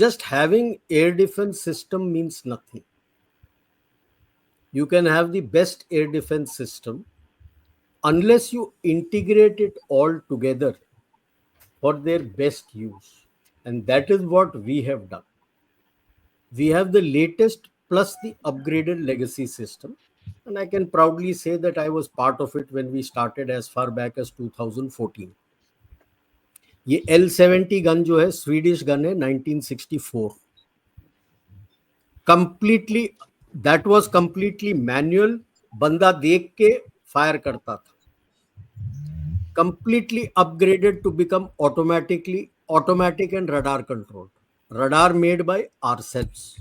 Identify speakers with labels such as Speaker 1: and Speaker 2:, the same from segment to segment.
Speaker 1: just having air defense system means nothing. You can have the best air defense system unless you integrate it all together for their best use. And that is what we have done. We have the latest plus the upgraded legacy system. And I can proudly say that I was part of it when we started as far back as 2014. ये L70 gun जो है Swedish gun है 1964. Completely that was completely manual, बंदा देख के fire करता था. Completely upgraded to become automatic and radar controlled. Radar made by ourselves,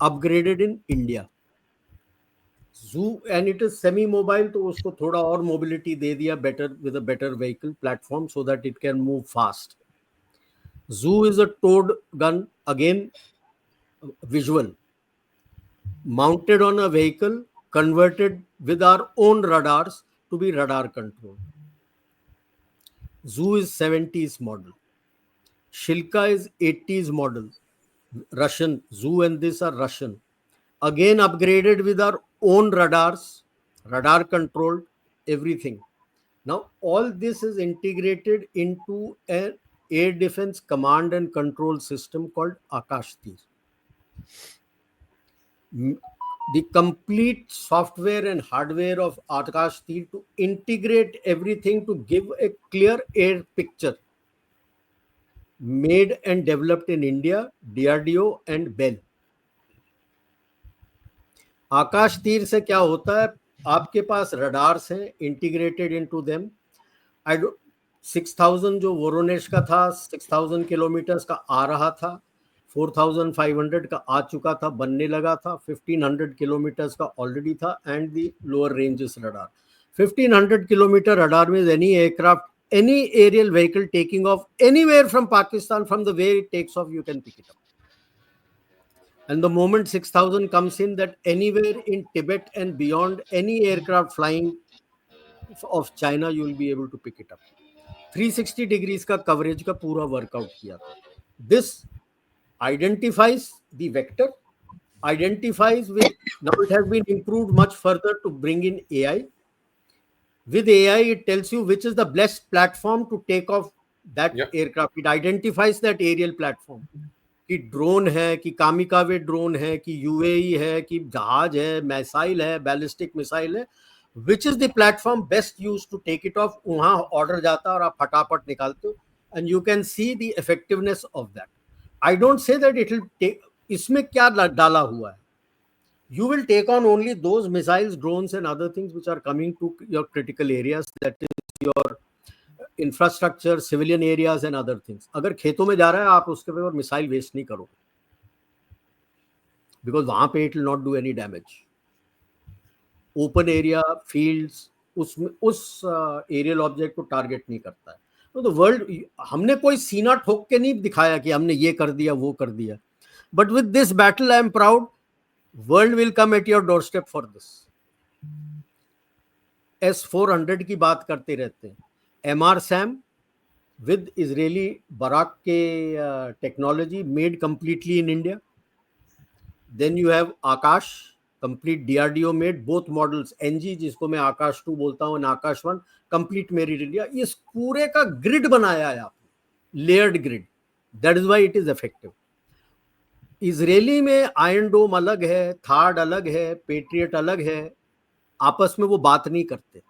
Speaker 1: upgraded in India. Zoo, and it is semi-mobile, तो उसको थोड़ा और mobility दे दिया better with a better vehicle platform so that it can move fast. Zoo is a towed gun, again visual, mounted on a vehicle, converted with our own radars to be radar controlled. Zoo is 70s model. Shilka is 80s model. Russian. Zoo and this are Russian. Again upgraded with our own radars, radar controlled, everything. Now all this is integrated into an air defense command and control system called Akash Tir. The complete software and hardware of Akash Tir to integrate everything to give a clear air picture, made and developed in India, DRDO and Bell. आकाश तीर से क्या होता है, आपके पास radars हैं integrated into them. 6000 जो वोरोनेश का था 6000 किलोमीटर्स का आ रहा था, 4500 का आ चुका था, बनने लगा था, 1500 किलोमीटर्स का ऑलरेडी था, and the lower ranges radar. 1500 kilometer radar में any aircraft, any aerial vehicle taking off anywhere from Pakistan, from the way it takes off, you can pick it up. And the moment 6000 comes in, that anywhere in Tibet and beyond, any aircraft flying of China, you will be able to pick it up. 360 degrees का coverage का पूरा workout किया था. This identifies the vector, identifies with, now it has been improved much further to bring in AI. With AI, it tells you which is the best platform to take off that aircraft. It identifies that aerial platform. कि drone है, कि कामिकावे drone है, कि UAE है, कि जहाज है, missile है, बैलिस्टिक मिसाइल है, which is the platform best use to take it off. वहां ऑर्डर जाता है और आप फटाफट निकालते हो, and you can see the effectiveness of that. I don't say that it will take, इसमें क्या डाला हुआ है. You will take on only those missiles, drones and other things which are coming to your critical areas, that is your infrastructure, civilian areas and other things. अगर खेतों में जा रहा है, आप उसके ऊपर मिसाइल वेस्ट नहीं करो, because वहां पे it will not do any damage. Open area, fields, उस aerial object को टारगेट नहीं करता है. तो the world, हमने कोई सीना ठोक के नहीं दिखाया कि हमने ये कर दिया वो कर दिया. But with this battle, I am proud. World will come at your doorstep for this. S-400 की बात करते रहते हैं. MR SAM with Israeli Barak के technology, made completely in India. Then you have Akash, complete DRDO made, both models. NG जिसको मैं Akash 2 बोलता हूँ, and Akash 1, complete made in India. इस पूरे का grid बनाया है आपने, layered grid. That is why it is effective. Israeli में आयरन डोम अलग है, थार्ड अलग है, पेट्रियट अलग है, आपस में वो बात नहीं करते.